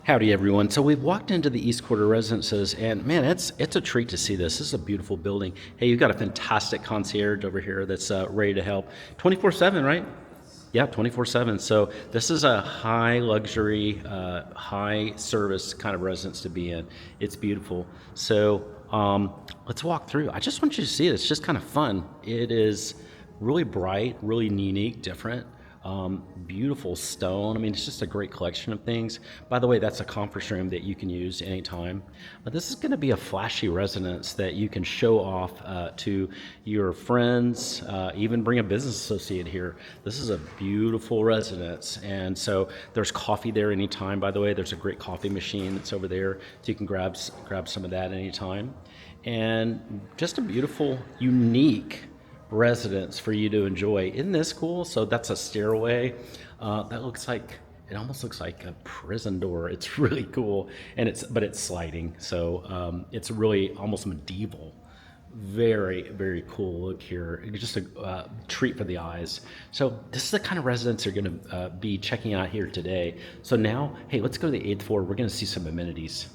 Howdy, everyone. So we've walked into the East Quarter residences, and man, it's a treat to see this. This is a beautiful building. Hey, you've got a fantastic concierge over here that's ready to help, 24/7, right? Yeah, 24/7. So this is a high luxury, high service kind of residence to be in. It's beautiful. So let's walk through. I just want you to see it. It's just kind of fun. It is really bright, really unique, different. Beautiful stone. I mean, it's just a great collection of things. By the way, that's a conference room that you can use anytime. But this is going to be a flashy residence that you can show off to your friends, even bring a business associate here. This is a beautiful residence. And so there's coffee there anytime, by the way. There's a great coffee machine that's over there, so you can grab some of that anytime. And just a beautiful, unique residence for you to enjoy. Isn't this cool? So that's a stairway. That looks like it almost looks like a prison door. It's really cool, and it's sliding, so it's really almost medieval. Very, very cool look here. It's just a treat for the eyes. So this is the kind of residence you're going to be checking out here today. So now, hey, let's go to the 8th floor. We're going to see some amenities.